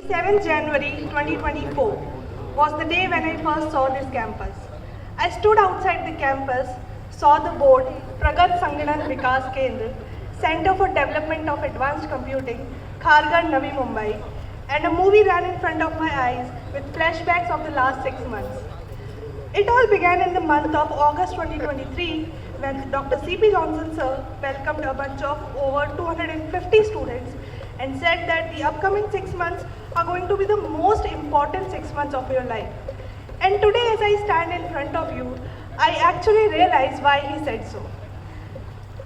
7th January 2024 was the day when I first saw this campus. I stood outside the campus, saw the board Pragat Sanganan Vikas Kendra, Center for Development of Advanced Computing, Kharghar, Navi Mumbai, and a movie ran in front of my eyes with flashbacks of the last 6 months. It all began in the month of August 2023 when Dr. C.P. Johnson sir welcomed a bunch of over 250 students and said that the upcoming 6 months are going to be the most important 6 months of your life. And today as I stand in front of you, I actually realize why he said so.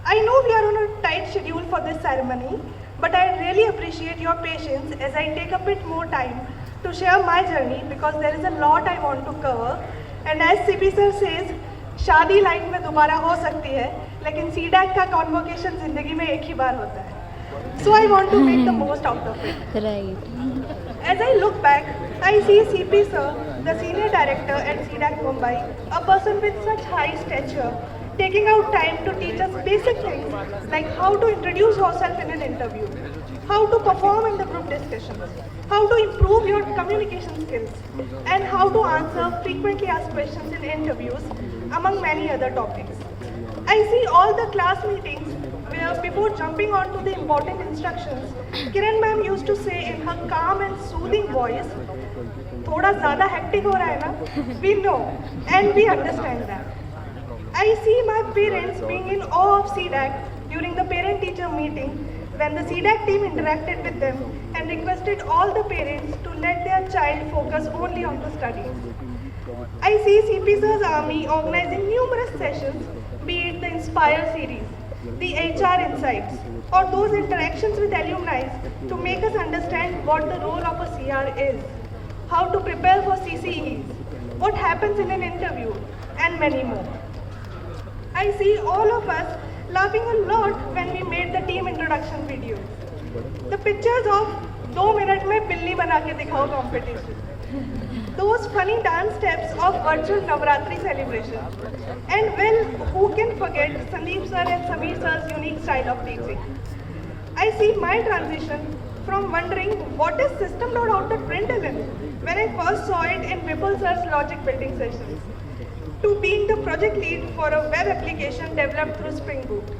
I know we are on a tight schedule for this ceremony, but I really appreciate your patience as I take a bit more time to share my journey because there is a lot I want to cover. And as CP sir says, शादी life में दोबारा हो सकती है, लेकिन CDAC का convocation जिंदगी में एक ही बार होता है. So I want to make the most out of it. Right. As I look back, I see CP sir, the senior director at CDAC Mumbai, a person with such high stature, taking out time to teach us basic things like how to introduce yourself in an interview, how to perform in the group discussions, how to improve your communication skills, and how to answer frequently asked questions in interviews, among many other topics. I see all the class meetings where before jumping on to the important instructions, Kiran ma'am used to say in her calm and soothing voice, "Thoda zyada hectic ho raha hai na?" We know and we understand that. I see my parents being in awe of CDAC during the parent-teacher meeting when the CDAC team interacted with them and requested all the parents to let their child focus only on the studies. I see CP sir's army organizing numerous sessions, be it the Inspire series, the HR Insights, or those interactions with alumni to make us understand what the role of a CR is, how to prepare for CCEs, what happens in an interview, and many more. I see all of us laughing a lot when we made the team introduction video. The pictures of 2 minute mein pilli bana ke dikhao competition. Those funny dance steps of virtual Navratri celebration. And well, who can forget Sandeep sir and Sameer sir's unique style of teaching. I see my transition from wondering what is system.out.println when I first saw it in Vipul sir's logic building sessions, to being the project lead for a web application developed through Spring Boot.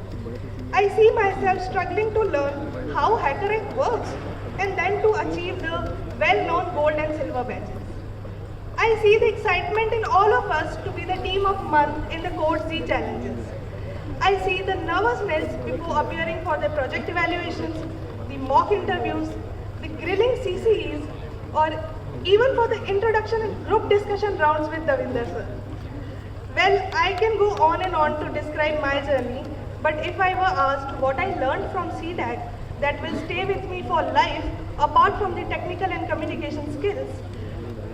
I see myself struggling to learn how HackerRank works and then to achieve the well-known gold and silver badges. I see the excitement in all of us to be the team of month in the Code Z challenges. I see the nervousness before appearing for the project evaluations, the mock interviews, the grilling CCEs, or even for the introduction and group discussion rounds with Davinder sir. Well, I can go on and on to describe my journey, but if I were asked what I learned from CDAC that will stay with me for life apart from the technical and communication skills,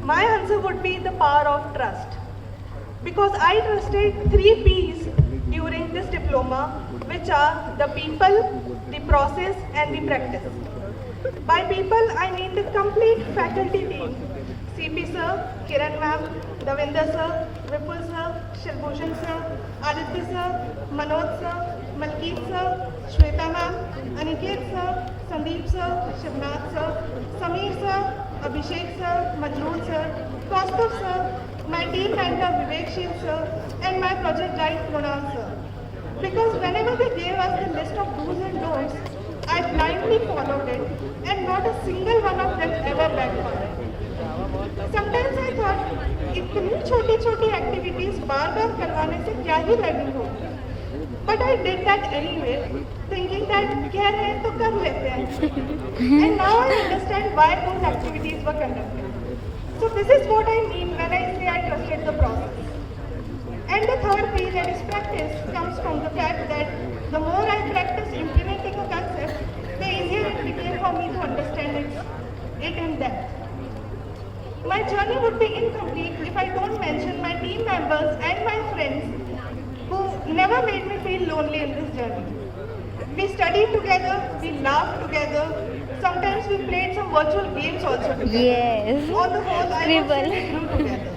my answer would be the power of trust. Because I trusted 3 P's during this diploma, which are the people, the process, and the practice. By people, I mean the complete faculty team. CP sir, Kiran ma'am, Davinder sir, Vipul sir, Shilbhushan sir, Aditya sir, Manoj sir, Malkeet sir, Shweta ma'am, Aniket sir, Sandeep sir, Shivnath sir, Sameer sir, Abhishek sir, Majroor sir, Kaustav sir, my team mentor Vivek Shil sir, and my project guide Kunal sir. Because whenever they gave us the list of do's and don'ts, I blindly followed it, and not a single one of them ever backfired. Sometimes I thought इतनी छोटी-छोटी activities बार-बार करवाने से क्या ही learning होगी. But I did that anyway, thinking that कह रहे हैं तो कर लेते हैं. And now I understand why those activities were conducted. So this is what I mean when I say I trusted the process. And the third P, that is practice, comes from the fact that the more I practice implementing a concept, the easier it became for me to understand it in depth. My journey would be incomplete if I don't mention my team members and my friends who never made me feel lonely in this journey. We studied together, we laughed together, sometimes we played some virtual games also together. Yes. On the whole, I would say Scribble. we grew together.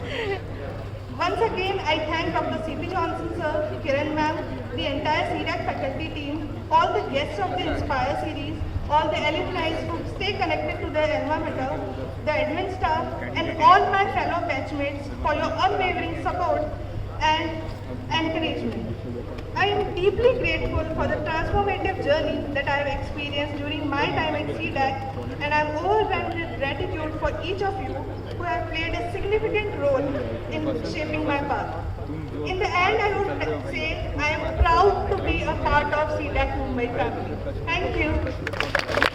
Once again, I thank Dr. C.P. Johnson sir, Kiran ma'am, the entire CDAC faculty team, all the guests of the Inspire series, all the alumni who stay connected to the alma mater, the admin staff, and all my fellow batchmates for your unwavering support and encouragement. I am deeply grateful for the transformative journey that I have experienced during my time at CDAC, and I am overwhelmed with gratitude for each of you who have played a significant role in shaping my path. In the end, I would say I am proud to be a part of CDAC Mumbai family. Thank you.